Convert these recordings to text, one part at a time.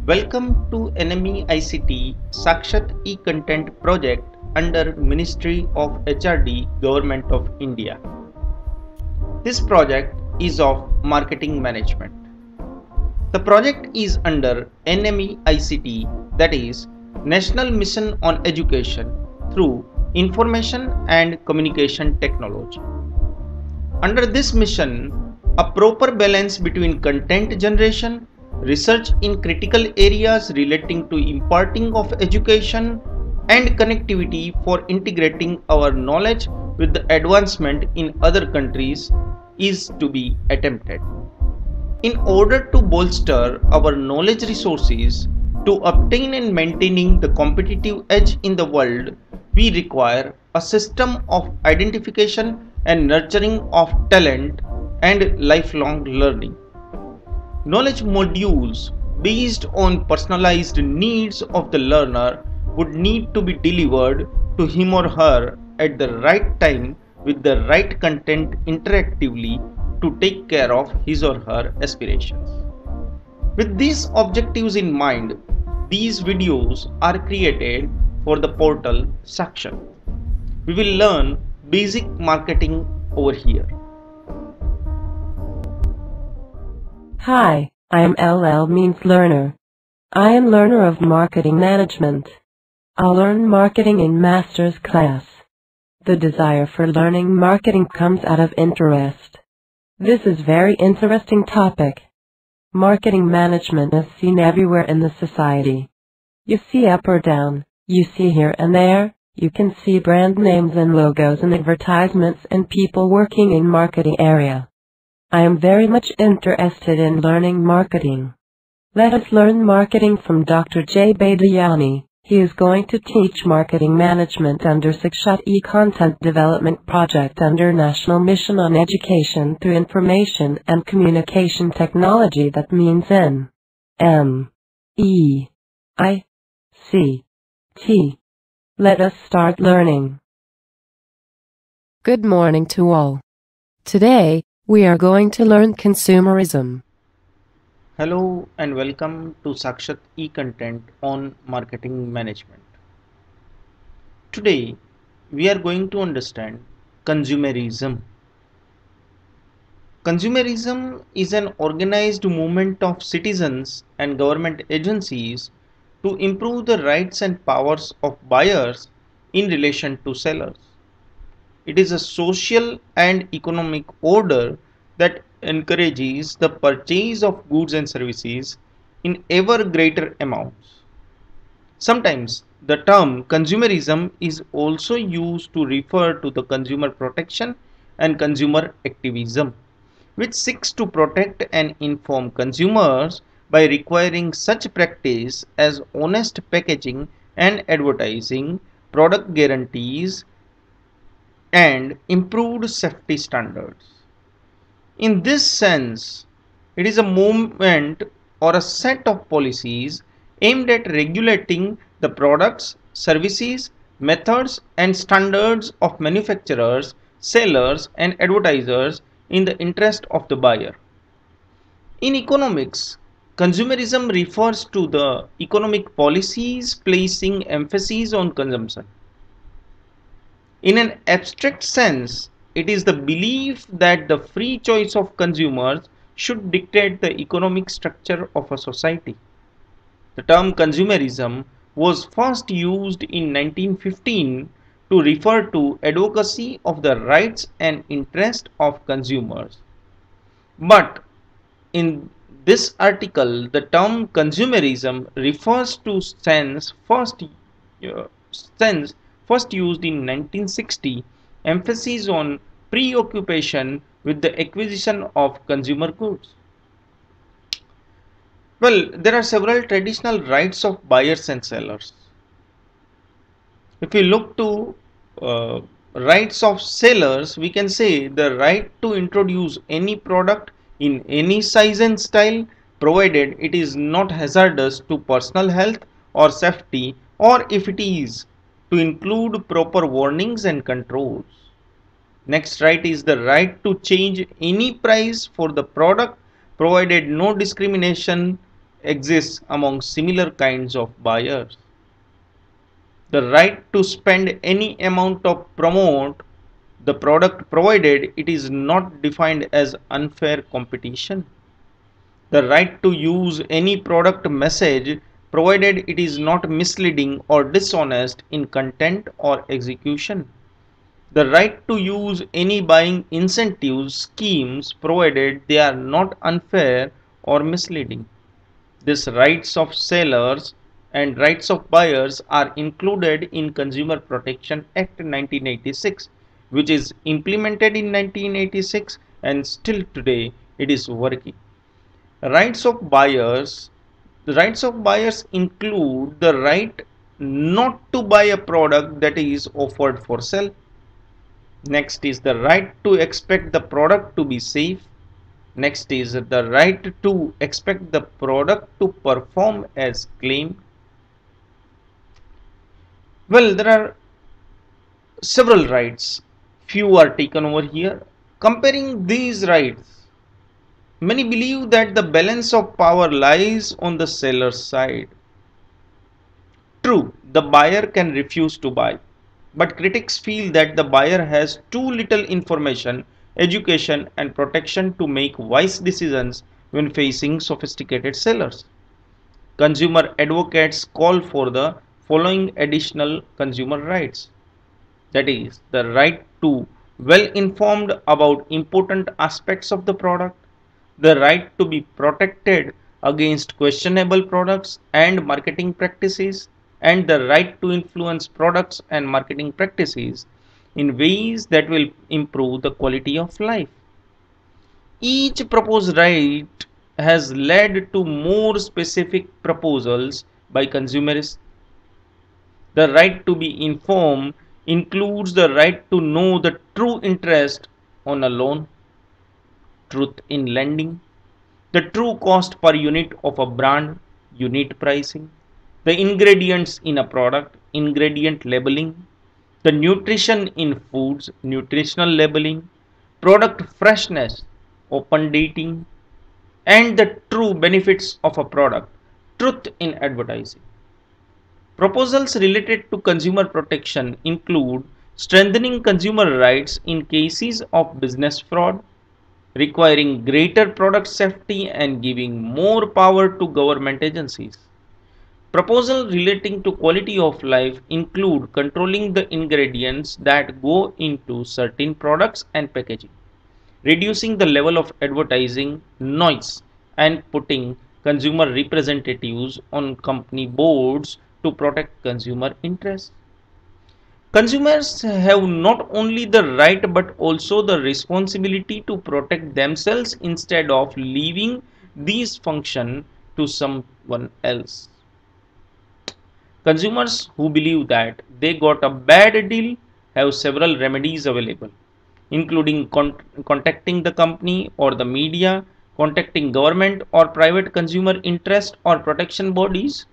Welcome to NME ICT Sakshat e-Content project under Ministry of HRD Government of India. This project is of marketing management. The project is under NME ICT, that is National Mission on Education through Information and Communication Technology. Under this mission, a proper balance between content generation, research in critical areas relating to imparting of education, and connectivity for integrating our knowledge with the advancement in other countries is to be attempted. In order to bolster our knowledge resources to obtain and maintaining the competitive edge in the world, we require a system of identification and nurturing of talent and lifelong learning. Knowledge modules based on personalized needs of the learner would need to be delivered to him or her at the right time with the right content interactively to take care of his or her aspirations. With these objectives in mind, these videos are created for the portal Sakshat. We will learn basic marketing over here. Hi, I am LL means learner. I am learner of marketing management. I'll learn marketing in master's class. The desire for learning marketing comes out of interest. This is very interesting topic. Marketing management is seen everywhere in the society. You see up or down, you see here and there, you can see brand names and logos and advertisements and people working in marketing area. I am very much interested in learning marketing. Let us learn marketing from Dr. J. Badiani. He is going to teach marketing management under Sakshat e-Content Development Project under National Mission on Education through Information and Communication Technology, that means NME-ICT. Let us start learning. Good morning to all. Today, we are going to learn consumerism. Hello and welcome to Sakshat e-Content on marketing management. Today we are going to understand consumerism. Consumerism is an organized movement of citizens and government agencies to improve the rights and powers of buyers in relation to sellers. It is a social and economic order that encourages the purchase of goods and services in ever greater amounts. Sometimes the term consumerism is also used to refer to the consumer protection and consumer activism, which seeks to protect and inform consumers by requiring such practice as honest packaging and advertising, product guarantees, and improved safety standards. In this sense, it is a movement or a set of policies aimed at regulating the products, services, methods, and standards of manufacturers, sellers, and advertisers in the interest of the buyer. In economics, consumerism refers to the economic policies placing emphasis on consumption. In an abstract sense, it is the belief that the free choice of consumers should dictate the economic structure of a society. The term consumerism was first used in 1915 to refer to advocacy of the rights and interest of consumers. But in this article, the term consumerism refers to sense first used in 1960, emphasis on preoccupation with the acquisition of consumer goods. Well, there are several traditional rights of buyers and sellers. If we look to rights of sellers, we can say the right to introduce any product in any size and style, provided it is not hazardous to personal health or safety, or if it is, to include proper warnings and controls. Next right is the right to change any price for the product, provided no discrimination exists among similar kinds of buyers. The right to spend any amount of promote the product provided it is not defined as unfair competition. The right to use any product message provided it is not misleading or dishonest in content or execution. The right to use any buying incentive schemes provided they are not unfair or misleading. These rights of sellers and rights of buyers are included in Consumer Protection Act 1986, which is implemented in 1986 and still today it is working. Rights of buyers. The rights of buyers include the right not to buy a product that is offered for sale. Next is the right to expect the product to be safe. Next is the right to expect the product to perform as claimed. Well, there are several rights. Few are taken over here. Comparing these rights, many believe that the balance of power lies on the seller's side. True, the buyer can refuse to buy, but critics feel that the buyer has too little information, education, and protection to make wise decisions when facing sophisticated sellers. Consumer advocates call for the following additional consumer rights, that is, the right to well informed about important aspects of the product, the right to be protected against questionable products and marketing practices, and the right to influence products and marketing practices in ways that will improve the quality of life. Each proposed right has led to more specific proposals by consumers. The right to be informed includes the right to know the true interest on a loan, truth in lending, the true cost per unit of a brand, unit pricing, the ingredients in a product, ingredient labeling, the nutrition in foods, nutritional labeling, product freshness, open dating, and the true benefits of a product, truth in advertising. Proposals related to consumer protection include strengthening consumer rights in cases of business fraud, requiring greater product safety and giving more power to government agencies. Proposals relating to quality of life include controlling the ingredients that go into certain products and packaging, reducing the level of advertising noise, and putting consumer representatives on company boards to protect consumer interests. Consumers have not only the right but also the responsibility to protect themselves instead of leaving these functions to someone else. Consumers who believe that they got a bad deal have several remedies available, including contacting the company or the media, contacting government or private consumer interest or protection bodies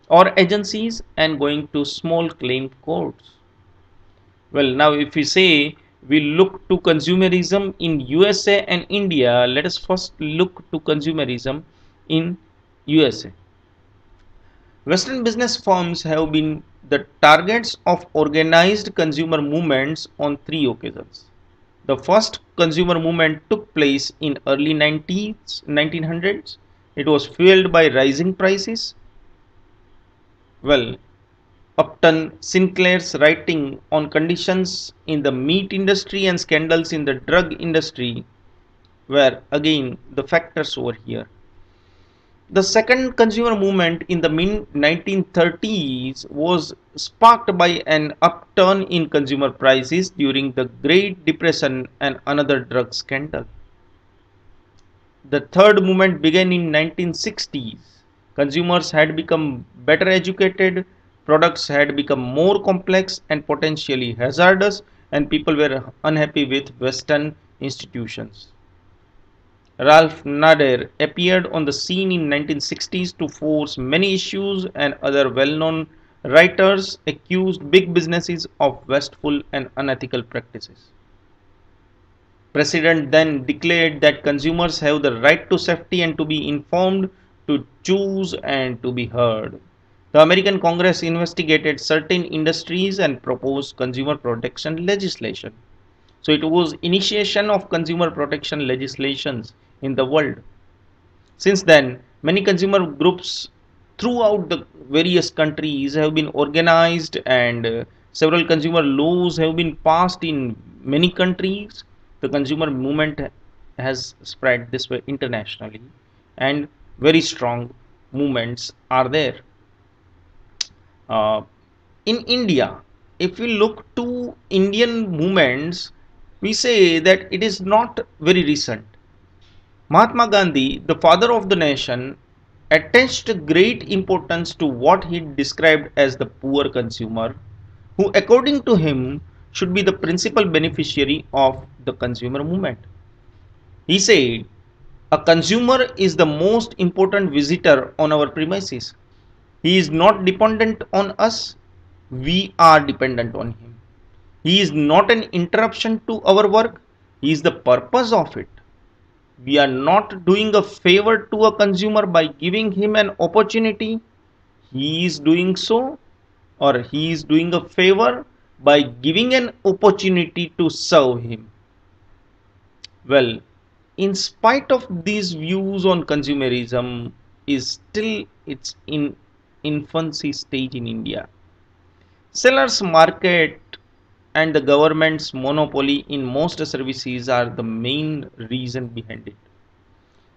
or agencies, and going to small claim courts. Well, now if we say we look to consumerism in USA and India, let us first look to consumerism in USA. Western business firms have been the targets of organized consumer movements on three occasions. The first consumer movement took place in early 1900s. It was fueled by rising prices. Well, Upton Sinclair's writing on conditions in the meat industry and scandals in the drug industry were again the factors over here. The second consumer movement in the mid 1930s was sparked by an upturn in consumer prices during the Great Depression and another drug scandal. The third movement began in 1960s. Consumers had become better educated, products had become more complex and potentially hazardous, and people were unhappy with Western institutions. Ralph Nader appeared on the scene in 1960s to force many issues, and other well-known writers accused big businesses of wasteful and unethical practices. President then declared that consumers have the right to safety and to be informed to choose and to be heard. The American Congress investigated certain industries and proposed consumer protection legislation. So it was initiation of consumer protection legislations in the world. Since then, many consumer groups throughout the various countries have been organized, and several consumer laws have been passed in many countries. The consumer movement has spread this way internationally, and very strong movements are there. Uh, in India, if we look to Indian movements, we say that it is not very recent. Mahatma Gandhi, the father of the nation, attached great importance to what he described as the poor consumer, who, according to him, should be the principal beneficiary of the consumer movement. He said, a consumer is the most important visitor on our premises. He is not dependent on us, we are dependent on him. He is not an interruption to our work, he is the purpose of it. We are not doing a favor to a consumer by giving him an opportunity. He is doing so, or he is doing a favor by giving an opportunity to serve him. Well, in spite of these views on consumerism is still its in infancy stage in India. Sellers market and the government's monopoly in most services are the main reason behind it.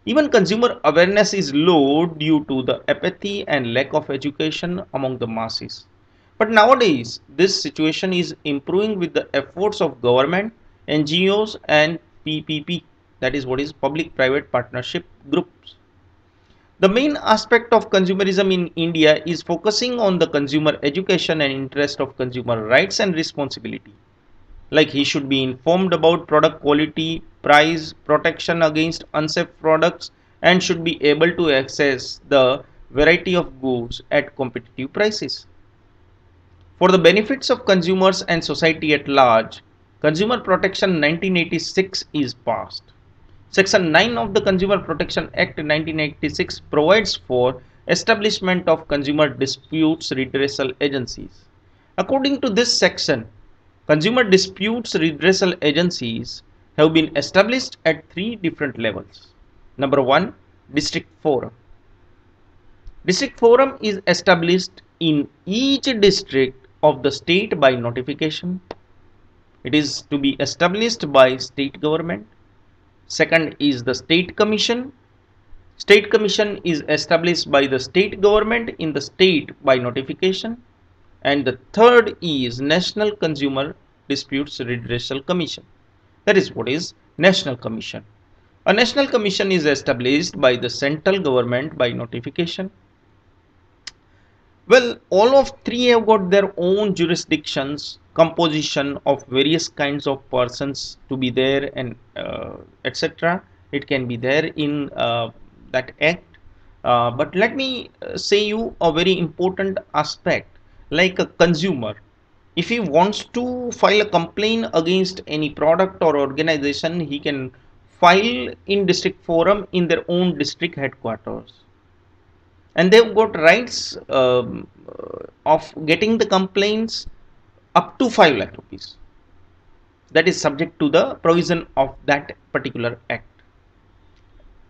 Even consumer awareness is low due to the apathy and lack of education among the masses. But nowadays, this situation is improving with the efforts of government, NGOs, and PPP, that is what is public private partnership groups. The main aspect of consumerism in India is focusing on the consumer education and interest of consumer rights and responsibility. Like he should be informed about product quality, price, protection against unsafe products, and should be able to access the variety of goods at competitive prices. For the benefits of consumers and society at large, Consumer Protection 1986 is passed. Section 9 of the Consumer Protection Act 1986 provides for establishment of consumer disputes redressal agencies. According to this section, consumer disputes redressal agencies have been established at three different levels. Number 1, District Forum. District Forum is established in each district of the state by notification. It is to be established by state government. Second is the State Commission. State Commission is established by the state government in the state by notification. And the third is National Consumer Disputes Redressal Commission. That is what is National Commission. A National Commission is established by the central government by notification. Well, all of three have got their own jurisdictions, composition of various kinds of persons to be there, and etc. It can be there in that act. But let me say you a very important aspect, like a consumer. If he wants to file a complaint against any product or organization, he can file in district forum in their own district headquarters, and they've got rights of getting the complaints up to 5 lakh rupees. That is subject to the provision of that particular act.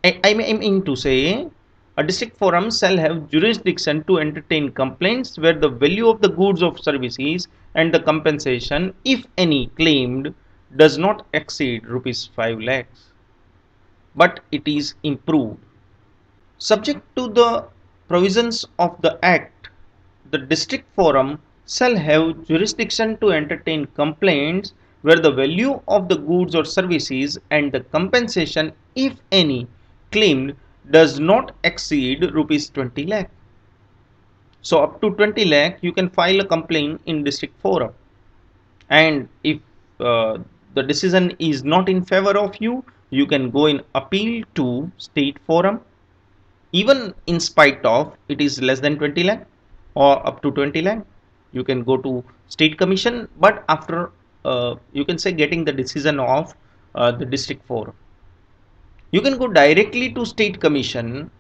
I mean to say, a district forum shall have jurisdiction to entertain complaints where the value of the goods or services and the compensation, if any, claimed does not exceed rupees 5 lakhs, but it is improved. Subject to the provisions of the Act, the district forum shall have jurisdiction to entertain complaints where the value of the goods or services and the compensation, if any, claimed does not exceed rupees 20 lakh. So up to 20 lakh you can file a complaint in district forum, and if the decision is not in favor of you, you can go in appeal to state forum. Even in spite of it is less than 20 lakh or up to 20 lakh, you can go to state commission, but after you can say getting the decision of the district forum. You can go directly to state commission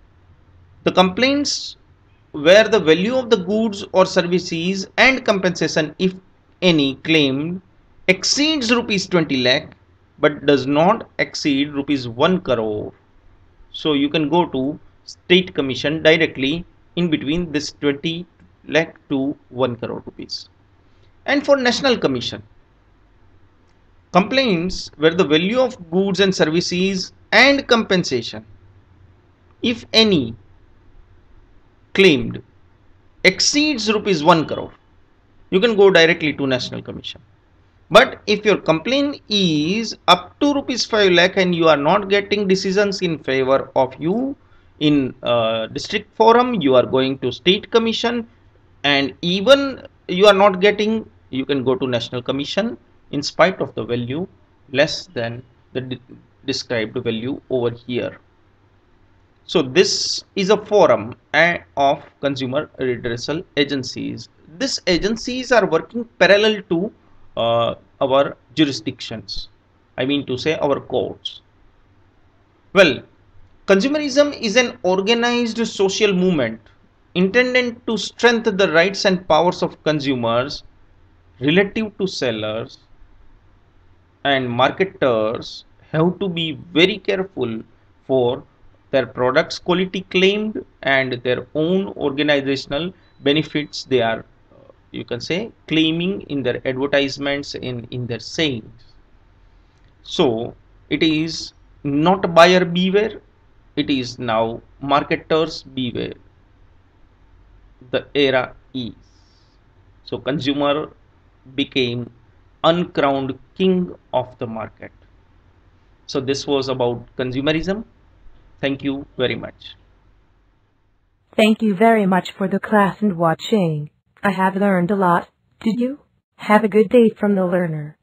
The complaints where the value of the goods or services and compensation, if any, claimed exceeds rupees 20 lakh but does not exceed rupees 1 crore. So you can go to State Commission directly in between this 20 lakh to 1 crore rupees. And for National Commission, complaints where the value of goods and services and compensation, if any, claimed exceeds rupees 1 crore, you can go directly to National Commission. But if your complaint is up to rupees 5 lakh and you are not getting decisions in favor of you in district forum, you are going to State Commission, and even you are not getting, you can go to National Commission in spite of the value less than the described value over here. So this is a forum of consumer redressal agencies. These agencies are working parallel to our jurisdictions. I mean to say our courts. Well, consumerism is an organized social movement intended to strengthen the rights and powers of consumers relative to sellers, and marketers have to be very careful for their products quality claimed and their own organizational benefits they are you can say claiming in their advertisements in their sayings. So it is not buyer beware, it is now marketers beware. The era is. So consumer became uncrowned king of the market. So this was about consumerism. Thank you very much. Thank you very much for the class and watching. I have learned a lot. Did you? Have a good day from the learner.